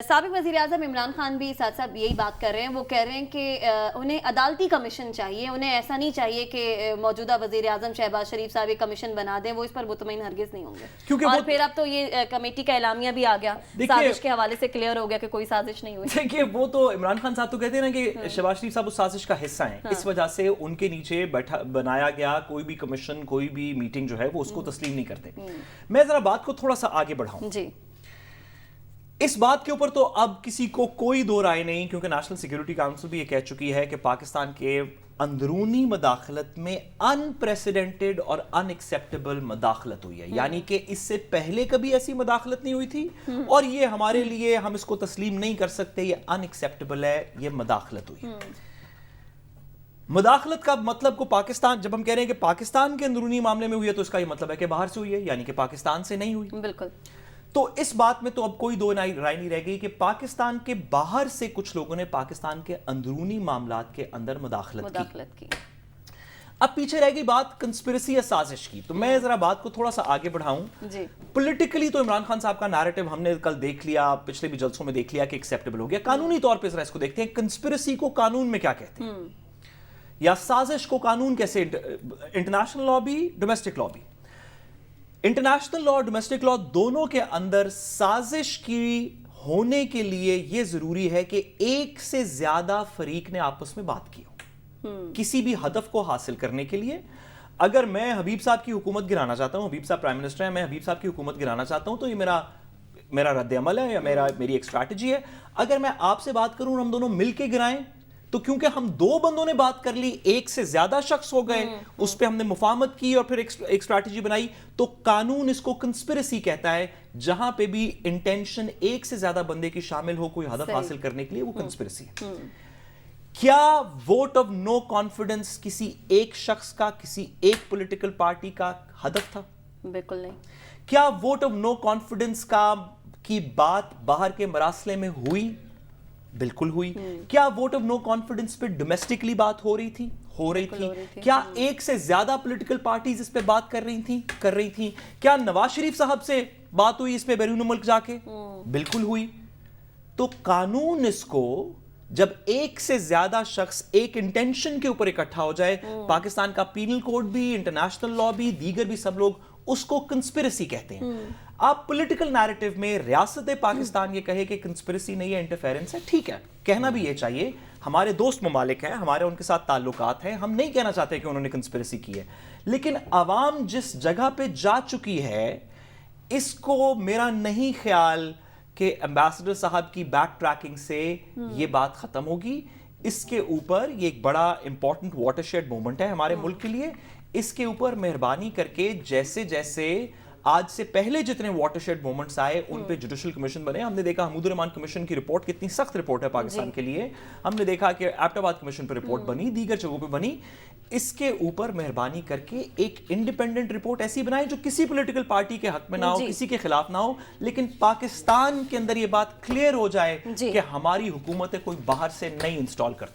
साबिक वज़ीर-ए-आज़म इमरान खान भी साथ साथ यही बात कर रहे हैं। वो कह रहे हैं कि उन्हें अदालती कमीशन चाहिए, उन्हें ऐसा नहीं चाहिए कि मौजूदा वज़ीर-ए-आज़म शहबाज शरीफ साहब एक कमीशन बना दें। वो इस पर मुतमईन हरगिज़ नहीं होंगे, क्योंकि और फिर अब तो ये कमेटी का एलामिया भी आ गया, साजिश के हवाले से क्लियर हो गया कि कोई साजिश नहीं हुई। देखिए, वो तो इमरान खान साहब तो कहते हैं ना कि शहबाज शरीफ साहब उस साजिश का हिस्सा हैं, इस वजह से उनके नीचे बनाया गया कोई भी कमीशन, कोई भी मीटिंग जो है वो उसको तस्लीम नहीं करते। मैं जरा बात को थोड़ा सा आगे बढ़ाऊं जी। इस बात के ऊपर तो अब किसी को कोई दो राय नहीं, क्योंकि नेशनल सिक्योरिटी काउंसिल भी ये कह चुकी है कि पाकिस्तान के अंदरूनी मदाखलत में अनप्रेसिडेंटेड और अनएक्सेप्टेबल मदाखलत हुई है। यानी कि इससे पहले कभी ऐसी मदाखलत नहीं हुई थी और ये हमारे लिए, हम इसको तस्लीम नहीं कर सकते, ये अनएक्सेप्टेबल है, ये मदाखलत हुई। मदाखलत का मतलब को पाकिस्तान, जब हम कह रहे हैं कि पाकिस्तान के अंदरूनी मामले में हुई है तो इसका ये मतलब है कि बाहर से हुई है, यानी कि पाकिस्तान से नहीं हुई। बिल्कुल। तो इस बात में तो अब कोई दो राय नहीं रह गई कि पाकिस्तान के बाहर से कुछ लोगों ने पाकिस्तान के अंदरूनी मामलात के अंदर मदाखलत की। अब पीछे रह गई बात कंस्पिरेसी या साजिश की। तो मैं जरा बात को थोड़ा सा आगे बढ़ाऊं जी। पॉलिटिकली तो इमरान खान साहब का नैरेटिव हमने कल देख लिया, पिछले भी जलसों में देख लिया कि एक्सेप्टेबल हो गया। कानूनी तौर पर जरा इसको देखते हैं, कंस्पिरेसी को कानून में क्या कहते हैं, या साजिश को कानून कैसे, इंटरनेशनल लॉ भी, डोमेस्टिक लॉ भी। इंटरनेशनल लॉ और डोमेस्टिक लॉ दोनों के अंदर साजिश की होने के लिए यह जरूरी है कि एक से ज्यादा फरीक ने आपस में बात की हो किसी भी हदफ को हासिल करने के लिए। अगर मैं हबीब साहब की हुकूमत गिराना चाहता हूं, हबीब साहब प्राइम मिनिस्टर हैं, मैं हबीब साहब की हुकूमत गिराना चाहता हूं, तो ये मेरा रद्द अमल है या मेरी एक स्ट्रैटेजी है। अगर मैं आपसे बात करूं और हम दोनों मिलकर गिराएं, तो क्योंकि हम दो बंदों ने बात कर ली, एक से ज्यादा शख्स हो गए, उस पे हमने मुफाहमत की और फिर एक स्ट्रैटेजी बनाई, तो कानून इसको कंस्पिरेसी कहता है। जहां पे भी इंटेंशन एक से ज्यादा बंदे की शामिल हो कोई हदफ हासिल करने के लिए, वो कंस्पिरेसी है। क्या वोट ऑफ नो कॉन्फिडेंस किसी एक शख्स का, किसी एक पॉलिटिकल पार्टी का हदफ था? बिल्कुल नहीं। क्या वोट ऑफ नो कॉन्फिडेंस की बात बाहर के मरासले में हुई? बिल्कुल हुई। क्या वोट ऑफ नो कॉन्फिडेंस पे डोमेस्टिकली बात हो रही थी? क्या एक से ज्यादा पॉलिटिकल पार्टीज इस पे बात कर रही थी? क्या नवाज शरीफ साहब से बात हुई इस पे बैरून मुल्क जाके? बिल्कुल हुई। तो कानून इसको, जब एक से ज्यादा शख्स एक इंटेंशन के ऊपर इकट्ठा हो जाए, पाकिस्तान का पीनल कोड भी, इंटरनेशनल लॉ भी, दीगर भी सब लोग उसको कंस्पिरेसी कहते हैं। आप पॉलिटिकल नैरेटिव में रियासत पाकिस्तान ये कहे कि कंस्पिरेसी नहीं है, इंटरफेरेंस है, ठीक है, कहना भी ये चाहिए। हमारे दोस्त ममालिक हैं, हमारे उनके साथ ताल्लुकात हैं, हम नहीं कहना चाहते कि उन्होंने कंस्पिरेसी की है, लेकिन अवाम जिस जगह पे जा चुकी है, इसको मेरा नहीं ख्याल कि एम्बेसडर साहब की बैक ट्रैकिंग से ये बात खत्म होगी। इसके ऊपर ये एक बड़ा इंपॉर्टेंट वाटरशेड मोमेंट है हमारे मुल्क के लिए। इसके ऊपर मेहरबानी करके जैसे जैसे आज से पहले जितने वाटरशेड मोमेंट्स आए, उन पे जुडिशल कमीशन बने। हमने देखा हमीदुर रहमान कमीशन की रिपोर्ट कितनी सख्त रिपोर्ट है पाकिस्तान के लिए। हमने देखा कि एबटाबाद कमीशन पर रिपोर्ट बनी, दीगर जगहों पे बनी। इसके ऊपर मेहरबानी करके एक इंडिपेंडेंट रिपोर्ट ऐसी बनाए जो किसी पॉलिटिकल पार्टी के हक में ना हो, किसी के खिलाफ ना हो, लेकिन पाकिस्तान के अंदर ये बात क्लियर हो जाए कि हमारी हुकूमत कोई बाहर से नहीं इंस्टॉल करता।